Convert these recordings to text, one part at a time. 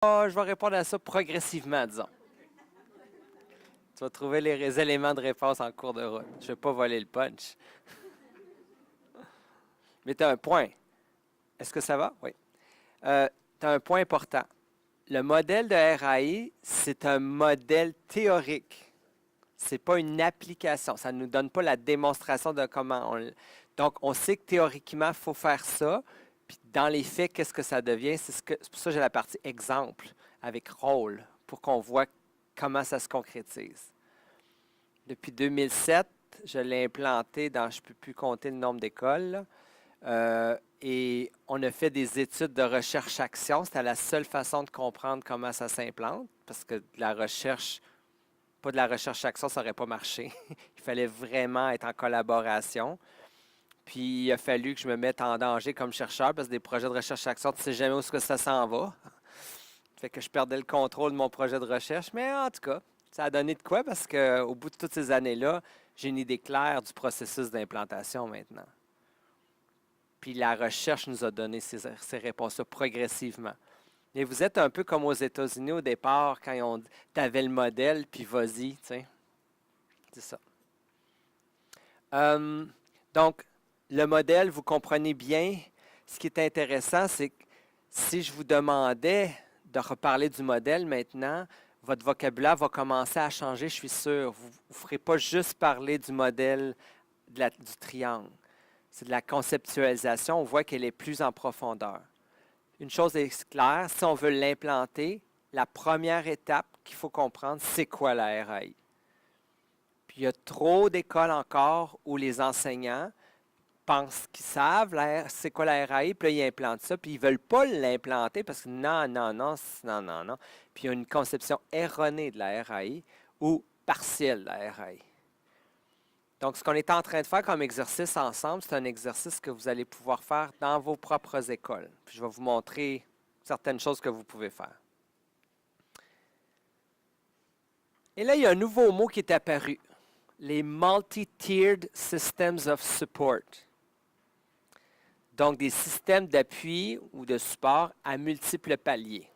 je vais répondre à ça progressivement, disons. Tu vas trouver les éléments de réponse en cours de route. Je ne vais pas voler le punch. Mais tu as un point. Est-ce que ça va? Oui. Tu as un point important. Le modèle de RAI, c'est un modèle théorique. Ce n'est pas une application. Ça ne nous donne pas la démonstration de comment on... Donc, on sait que théoriquement, il faut faire ça. Puis dans les faits, qu'est-ce que ça devient? C'est pour ça que j'ai la partie exemple avec rôle pour qu'on voit comment ça se concrétise. Depuis 2007, je l'ai implanté dans, je ne peux plus compter le nombre d'écoles, et on a fait des études de recherche-action. C'était la seule façon de comprendre comment ça s'implante, parce que de la recherche, pas de la recherche-action, ça n'aurait pas marché. Il fallait vraiment être en collaboration. Puis il a fallu que je me mette en danger comme chercheur, parce que des projets de recherche-action, tu ne sais jamais où ça s'en va. Ça fait que je perdais le contrôle de mon projet de recherche. Mais en tout cas, ça a donné de quoi, parce qu'au bout de toutes ces années-là, j'ai une idée claire du processus d'implantation maintenant. Puis la recherche nous a donné ces réponses-là progressivement. Et vous êtes un peu comme aux États-Unis au départ, quand tu avais le modèle, puis vas-y, tu sais. C'est ça. Donc, le modèle, vous comprenez bien. Ce qui est intéressant, c'est que si je vous demandais de reparler du modèle maintenant, votre vocabulaire va commencer à changer, je suis sûr. Vous ne ferez pas juste parler du modèle du triangle. C'est de la conceptualisation. On voit qu'elle est plus en profondeur. Une chose est claire, si on veut l'implanter, la première étape qu'il faut comprendre, c'est quoi la RAI. Puis il y a trop d'écoles encore où les enseignants pensent qu'ils savent c'est quoi la RAI, puis là, ils implantent ça, puis ils ne veulent pas l'implanter parce que non. Puis il y a une conception erronée de la RAI ou partielle de la RAI. Donc, ce qu'on est en train de faire comme exercice ensemble, c'est un exercice que vous allez pouvoir faire dans vos propres écoles. Puis je vais vous montrer certaines choses que vous pouvez faire. Et là, il y a un nouveau mot qui est apparu. Les Multi-Tiered Systems of Support. Donc, des systèmes d'appui ou de support à multiples paliers.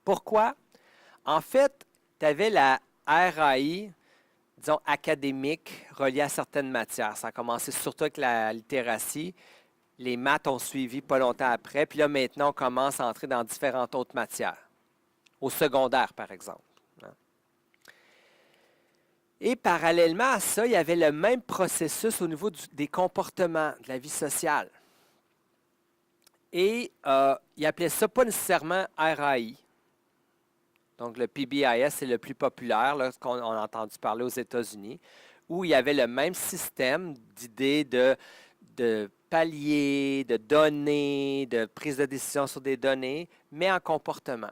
Pourquoi? En fait, tu avais la RAI, disons, académique, reliée à certaines matières. Ça a commencé surtout avec la littératie. Les maths ont suivi pas longtemps après. Puis là, maintenant, on commence à entrer dans différentes autres matières. Au secondaire, par exemple. Et parallèlement à ça, il y avait le même processus au niveau des comportements, de la vie sociale. Et ils appelaient ça pas nécessairement RAI. Donc le PBIS, c'est le plus populaire, là, ce qu'on a entendu parler aux États-Unis, où il y avait le même système d'idées de paliers, de données, de prise de décision sur des données, mais en comportement.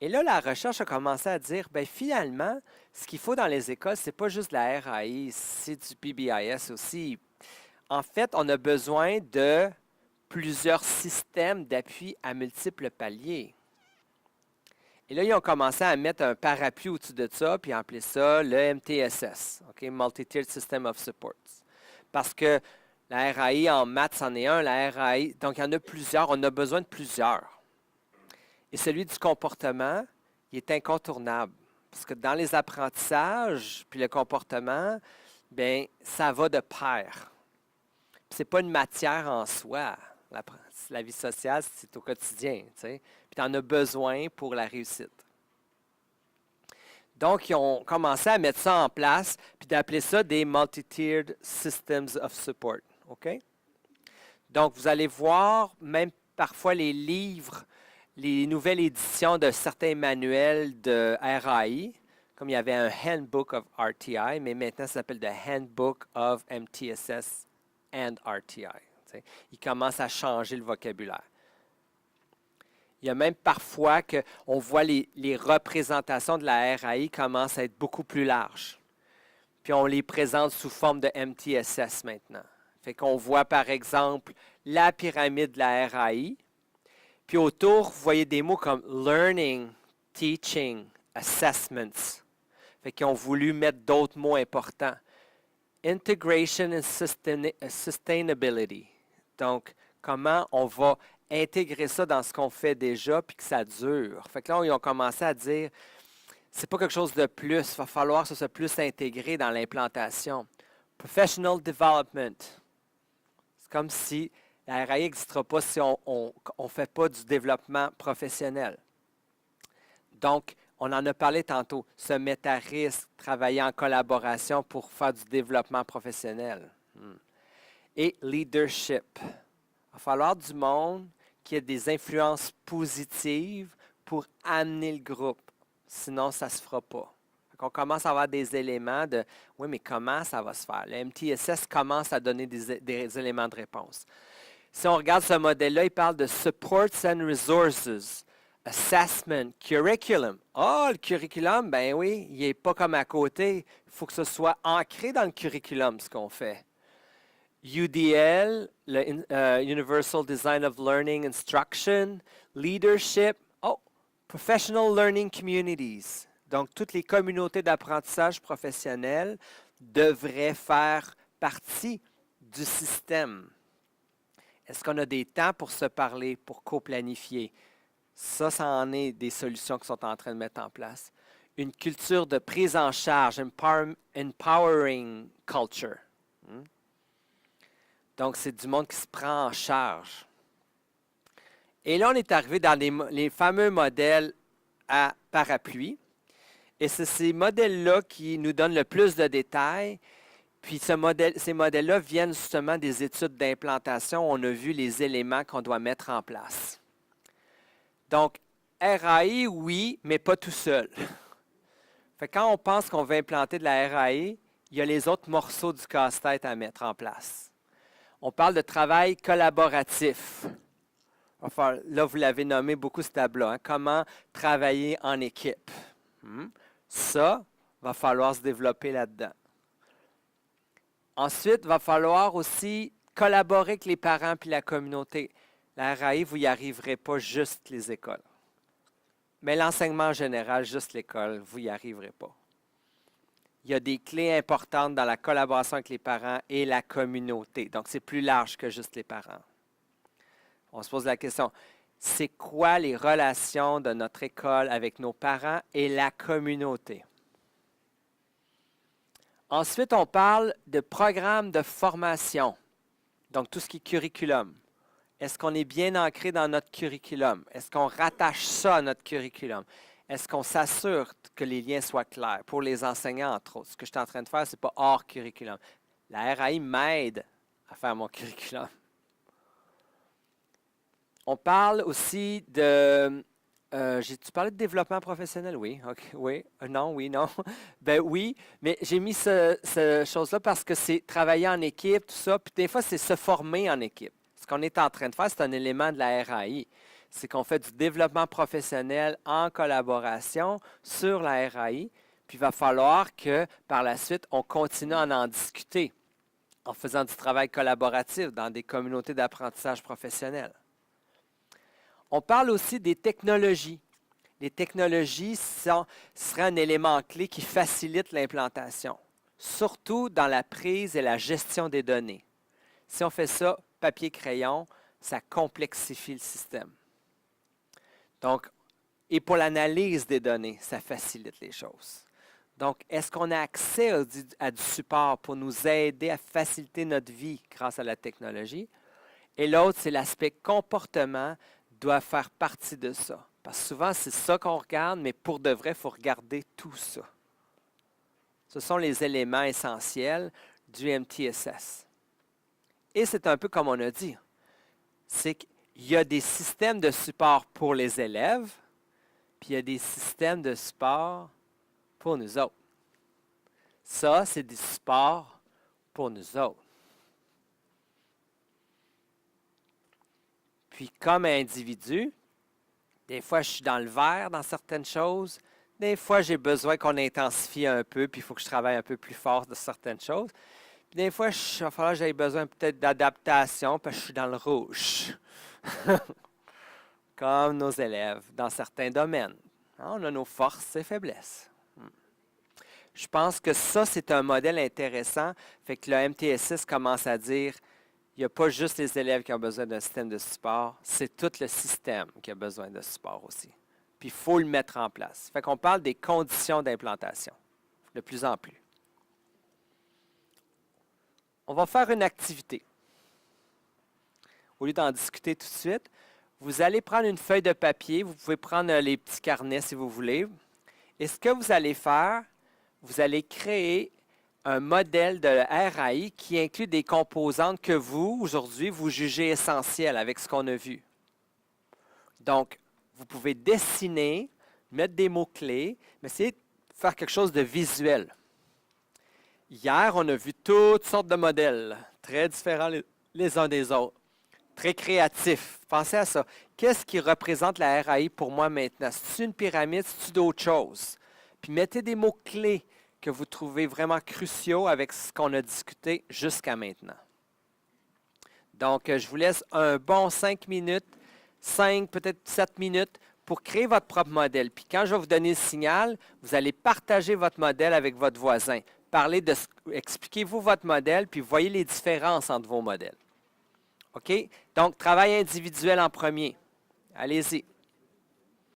Et là, la recherche a commencé à dire, bien finalement, ce qu'il faut dans les écoles, ce n'est pas juste la RAI, c'est du PBIS aussi. En fait, on a besoin de plusieurs systèmes d'appui à multiples paliers. Et là, ils ont commencé à mettre un parapluie au-dessus de ça, puis appeler ça le MTSS, okay? Multi-Tiered System of Supports. Parce que la RAI en maths, c'en est un, la RAI, donc il y en a plusieurs, on a besoin de plusieurs. Et celui du comportement, il est incontournable. Parce que dans les apprentissages, puis le comportement, bien, ça va de pair. Ce n'est pas une matière en soi. La vie sociale, c'est au quotidien. Tu sais. Puis tu en as besoin pour la réussite. Donc, ils ont commencé à mettre ça en place, puis d'appeler ça des Multi-Tiered Systems of Support. OK? Donc, vous allez voir, même parfois les livres, les nouvelles éditions de certains manuels de RAI, comme il y avait un Handbook of RTI, mais maintenant ça s'appelle The Handbook of MTSS and RTI. Il commence à changer le vocabulaire. Il y a même parfois qu'on voit les représentations de la RAI commencent à être beaucoup plus larges. Puis on les présente sous forme de MTSS maintenant. Fait qu'on voit par exemple la pyramide de la RAI. Puis autour, vous voyez des mots comme learning, teaching, assessments. Fait qu'ils ont voulu mettre d'autres mots importants. Integration and sustainability. Donc, comment on va intégrer ça dans ce qu'on fait déjà puis que ça dure. Fait que là, ils ont commencé à dire, c'est pas quelque chose de plus, il va falloir que ça soit plus intégré dans l'implantation. Professional development. C'est comme si la RAI n'existera pas si on ne fait pas du développement professionnel. Donc, on en a parlé tantôt, se mettre à risque, travailler en collaboration pour faire du développement professionnel. Et leadership. Il va falloir du monde qui ait des influences positives pour amener le groupe. Sinon, ça ne se fera pas. On commence à avoir des éléments de « oui, mais comment ça va se faire? » Le MTSS commence à donner des éléments de réponse. Si on regarde ce modèle-là, il parle de Supports and Resources, Assessment, Curriculum. Ah, le curriculum, ben oui, il n'est pas comme à côté. Il faut que ce soit ancré dans le curriculum, ce qu'on fait. UDL, le Universal Design of Learning Instruction, Leadership, Professional Learning Communities. Donc, toutes les communautés d'apprentissage professionnel devraient faire partie du système. Est-ce qu'on a des temps pour se parler, pour co-planifier? Ça en est des solutions qui sont en train de mettre en place. Une culture de prise en charge, empowering culture. Donc, c'est du monde qui se prend en charge. Et là, on est arrivé dans les fameux modèles à parapluie. Et c'est ces modèles-là qui nous donnent le plus de détails. Puis ces modèles-là viennent justement des études d'implantation. On a vu les éléments qu'on doit mettre en place. Donc, RAI, oui, mais pas tout seul. Fait que quand on pense qu'on veut implanter de la RAI, il y a les autres morceaux du casse-tête à mettre en place. On parle de travail collaboratif. Enfin, là, vous l'avez nommé beaucoup ce tableau. Comment travailler en équipe. Ça, va falloir se développer là-dedans. Ensuite, il va falloir aussi collaborer avec les parents et la communauté. La RAI, vous n'y arriverez pas juste les écoles. Mais l'enseignement en général, juste l'école, vous n'y arriverez pas. Il y a des clés importantes dans la collaboration avec les parents et la communauté. Donc, c'est plus large que juste les parents. On se pose la question, c'est quoi les relations de notre école avec nos parents et la communauté? Ensuite, on parle de programmes de formation, donc tout ce qui est curriculum. Est-ce qu'on est bien ancré dans notre curriculum? Est-ce qu'on rattache ça à notre curriculum? Est-ce qu'on s'assure que les liens soient clairs pour les enseignants, entre autres? Ce que je suis en train de faire, ce n'est pas hors curriculum. La RAI m'aide à faire mon curriculum. On parle aussi de... j'ai-tu parlé de développement professionnel? Oui. Okay, oui. Non, oui, non. Ben oui, mais j'ai mis ce chose-là parce que c'est travailler en équipe, tout ça. Puis des fois, c'est se former en équipe. Ce qu'on est en train de faire, c'est un élément de la RAI. C'est qu'on fait du développement professionnel en collaboration sur la RAI. Puis il va falloir que, par la suite, on continue à en discuter en faisant du travail collaboratif dans des communautés d'apprentissage professionnel. On parle aussi des technologies. Les technologies seraient un élément clé qui facilite l'implantation, surtout dans la prise et la gestion des données. Si on fait ça papier-crayon, ça complexifie le système. Donc, et pour l'analyse des données, ça facilite les choses. Donc, est-ce qu'on a accès à du support pour nous aider à faciliter notre vie grâce à la technologie? Et l'autre, c'est l'aspect comportement doit faire partie de ça. Parce que souvent, c'est ça qu'on regarde, mais pour de vrai, il faut regarder tout ça. Ce sont les éléments essentiels du MTSS. Et c'est un peu comme on a dit, c'est qu'il y a des systèmes de support pour les élèves, puis il y a des systèmes de support pour nous autres. Ça, c'est des supports pour nous autres. Puis comme individu, des fois je suis dans le vert dans certaines choses, des fois j'ai besoin qu'on intensifie un peu, puis il faut que je travaille un peu plus fort de certaines choses. Puis des fois, il va falloir que j'aie besoin peut-être d'adaptation, parce que je suis dans le rouge. Comme nos élèves dans certains domaines. On a nos forces et faiblesses. Je pense que ça, c'est un modèle intéressant. Fait que le MTSS commence à dire, il n'y a pas juste les élèves qui ont besoin d'un système de support, c'est tout le système qui a besoin de support aussi. Puis il faut le mettre en place. Fait qu'on parle des conditions d'implantation, de plus en plus. On va faire une activité. Au lieu d'en discuter tout de suite, vous allez prendre une feuille de papier, vous pouvez prendre les petits carnets si vous voulez. Et ce que vous allez faire, vous allez créer un modèle de RAI qui inclut des composantes que vous, aujourd'hui, vous jugez essentielles avec ce qu'on a vu. Donc, vous pouvez dessiner, mettre des mots-clés, mais essayez de faire quelque chose de visuel. Hier, on a vu toutes sortes de modèles, très différents les uns des autres, très créatifs. Pensez à ça. Qu'est-ce qui représente la RAI pour moi maintenant? C'est-tu une pyramide? C'est-tu d'autres choses? Puis mettez des mots-clés que vous trouvez vraiment cruciaux avec ce qu'on a discuté jusqu'à maintenant. Donc, je vous laisse un bon 5 minutes, 5, peut-être 7 minutes pour créer votre propre modèle. Puis quand je vais vous donner le signal, vous allez partager votre modèle avec votre voisin. Expliquez-vous votre modèle, puis voyez les différences entre vos modèles. OK? Donc, travail individuel en premier. Allez-y.